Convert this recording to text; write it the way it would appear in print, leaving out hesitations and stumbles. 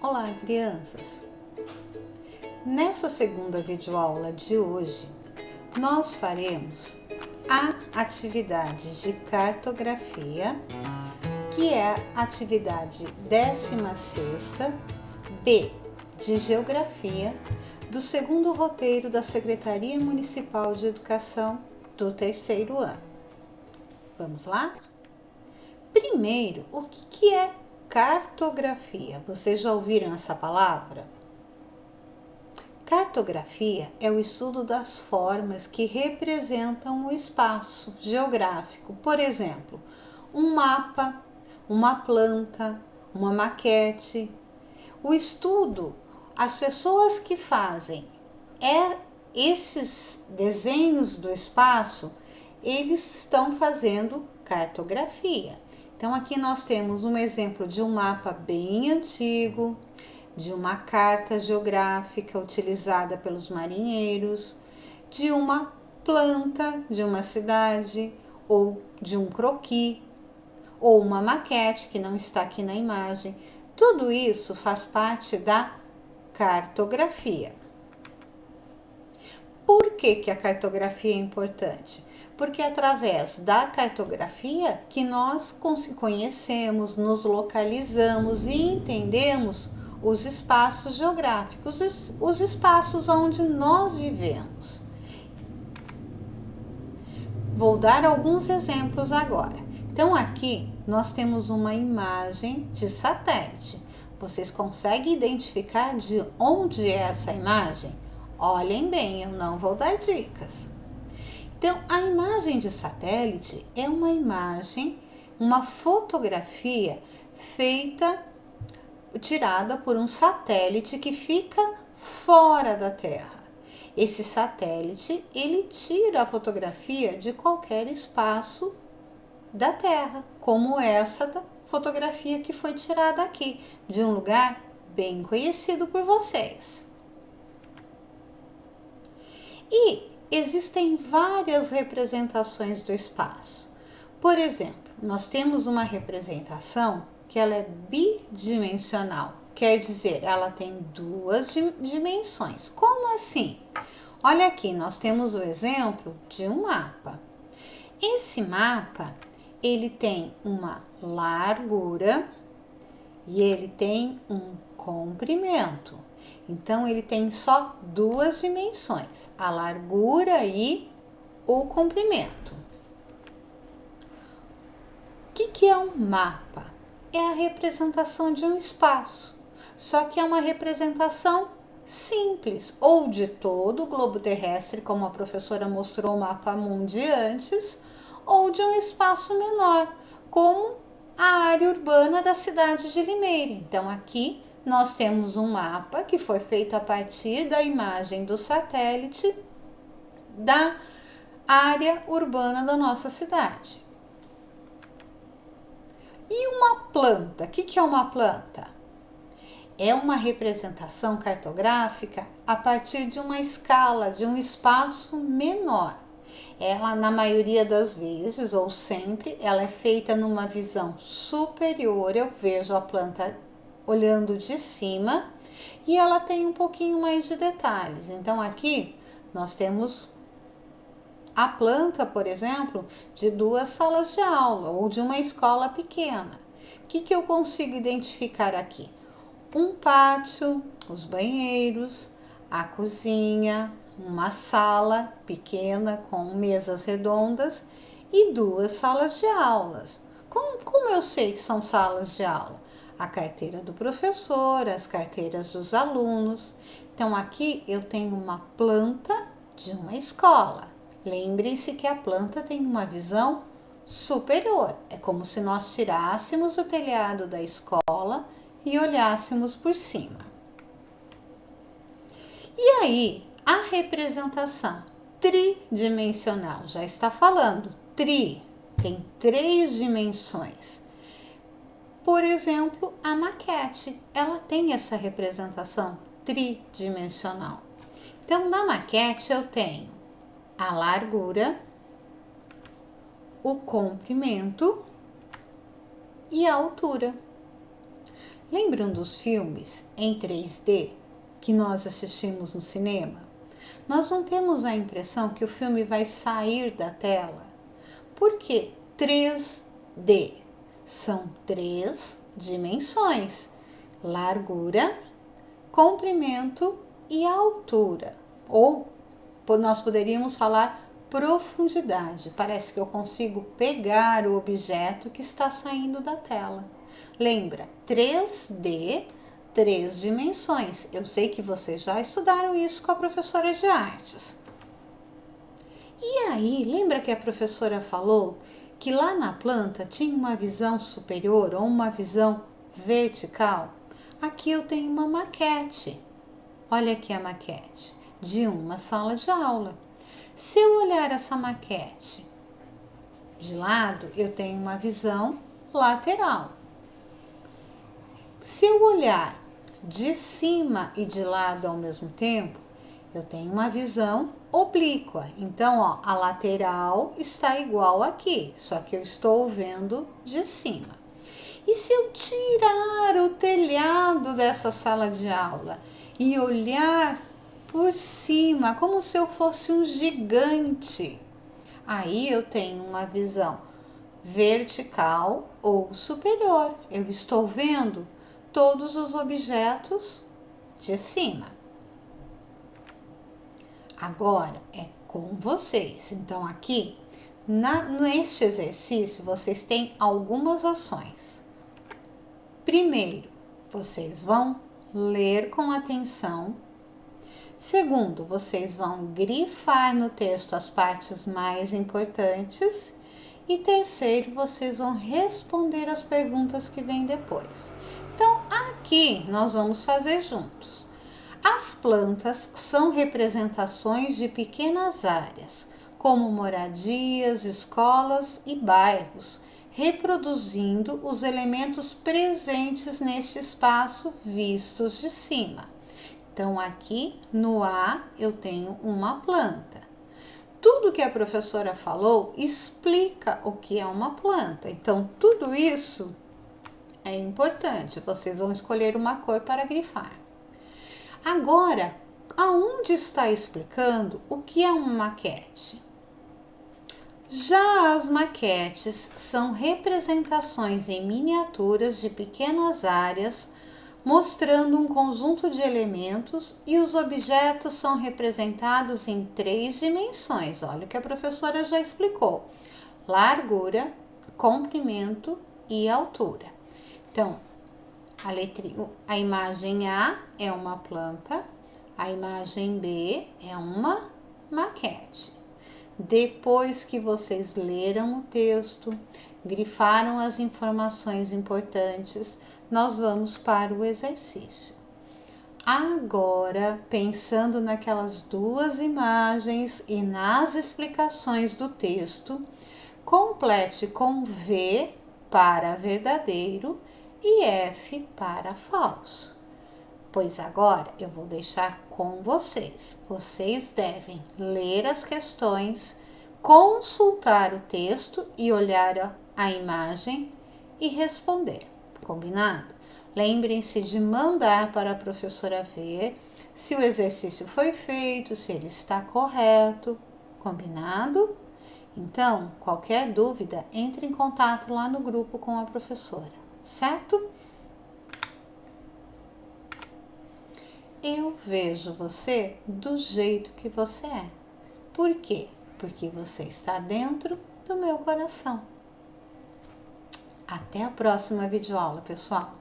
Olá, crianças! Nessa segunda videoaula de hoje, nós faremos a atividade de cartografia, que é a atividade 16ª, B, de Geografia, do segundo roteiro da Secretaria Municipal de Educação do terceiro ano. Vamos lá? Primeiro, o que é cartografia? Vocês já ouviram essa palavra? Cartografia é o estudo das formas que representam o espaço geográfico. Por exemplo, um mapa, uma planta, uma maquete. O estudo, as pessoas que fazem esses desenhos do espaço, eles estão fazendo cartografia. Então, aqui nós temos um exemplo de um mapa bem antigo, de uma carta geográfica utilizada pelos marinheiros, de uma planta de uma cidade, ou de um croquis, ou uma maquete que não está aqui na imagem. Tudo isso faz parte da cartografia. Por que a cartografia é importante? Porque é através da cartografia que nós conhecemos, nos localizamos e entendemos os espaços geográficos, os espaços onde nós vivemos. Vou dar alguns exemplos agora. Então, aqui nós temos uma imagem de satélite. Vocês conseguem identificar de onde é essa imagem? Olhem bem, eu não vou dar dicas. Então, a imagem de satélite é uma imagem, uma fotografia tirada por um satélite que fica fora da Terra. Esse satélite, ele tira a fotografia de qualquer espaço da Terra, como essa fotografia que foi tirada aqui, de um lugar bem conhecido por vocês. E existem várias representações do espaço. Por exemplo, nós temos uma representação que ela é bidimensional, quer dizer, ela tem duas dimensões. Como assim? Olha aqui, nós temos o exemplo de um mapa. Esse mapa, ele tem uma largura e ele tem um comprimento. Então, ele tem só duas dimensões, a largura e o comprimento. O que é um mapa? É a representação de um espaço, só que é uma representação simples, ou de todo o globo terrestre, como a professora mostrou o mapa mundi antes, ou de um espaço menor, como a área urbana da cidade de Limeira. Então, aqui nós temos um mapa que foi feito a partir da imagem do satélite da área urbana da nossa cidade. E uma planta? O que é uma planta? É uma representação cartográfica a partir de uma escala, de um espaço menor. Ela, na maioria das vezes, ou sempre, ela é feita numa visão superior. Eu vejo a planta olhando de cima e ela tem um pouquinho mais de detalhes. Então, aqui nós temos a planta, por exemplo, de 2 salas de aula ou de uma escola pequena. O que eu consigo identificar aqui? Um pátio, os banheiros, a cozinha, uma sala pequena com mesas redondas e 2 salas de aulas. Como eu sei que são salas de aula? A carteira do professor, as carteiras dos alunos. Então, aqui eu tenho uma planta de uma escola. Lembrem-se que a planta tem uma visão superior. É como se nós tirássemos o telhado da escola e olhássemos por cima. E aí, a representação tridimensional, já está falando, tem 3 dimensões. Por exemplo, a maquete, ela tem essa representação tridimensional. Então, na maquete eu tenho a largura, o comprimento e a altura. Lembram dos filmes em 3D que nós assistimos no cinema? Nós não temos a impressão que o filme vai sair da tela. Por quê? 3D. São 3 dimensões: largura, comprimento e altura. Ou nós poderíamos falar profundidade. Parece que eu consigo pegar o objeto que está saindo da tela. Lembra? 3D, 3 dimensões. Eu sei que vocês já estudaram isso com a professora de artes. E aí, lembra que a professora falou que lá na planta tinha uma visão superior ou uma visão vertical? Aqui eu tenho uma maquete. Olha aqui a maquete de uma sala de aula. Se eu olhar essa maquete de lado, eu tenho uma visão lateral. Se eu olhar de cima e de lado ao mesmo tempo, eu tenho uma visão oblíqua. Então, ó, a lateral está igual aqui, só que eu estou vendo de cima. E se eu tirar o telhado dessa sala de aula e olhar por cima, como se eu fosse um gigante, aí eu tenho uma visão vertical ou superior. Eu estou vendo todos os objetos de cima. Agora é com vocês. Então, aqui, neste exercício, vocês têm algumas ações. Primeiro, vocês vão ler com atenção. Segundo, vocês vão grifar no texto as partes mais importantes. E terceiro, vocês vão responder as perguntas que vêm depois. Então, aqui nós vamos fazer juntos. As plantas são representações de pequenas áreas, como moradias, escolas e bairros, reproduzindo os elementos presentes neste espaço vistos de cima. Então, aqui no A eu tenho uma planta. Tudo que a professora falou explica o que é uma planta. Então, tudo isso é importante. Vocês vão escolher uma cor para grifar. Agora, aonde está explicando o que é uma maquete? Já as maquetes são representações em miniaturas de pequenas áreas, mostrando um conjunto de elementos, e os objetos são representados em 3 dimensões. Olha o que a professora já explicou: largura, comprimento e altura. Então, a imagem A é uma planta, a imagem B é uma maquete. Depois que vocês leram o texto, grifaram as informações importantes, nós vamos para o exercício. Agora, pensando naquelas 2 imagens e nas explicações do texto, complete com V para verdadeiro e F para falso. Pois agora eu vou deixar com vocês. Vocês devem ler as questões, consultar o texto e olhar a imagem e responder. Combinado? Lembrem-se de mandar para a professora ver se o exercício foi feito, se ele está correto. Combinado? Então, qualquer dúvida, entre em contato lá no grupo com a professora, certo? Eu vejo você do jeito que você é. Por quê? Porque você está dentro do meu coração. Até a próxima videoaula, pessoal!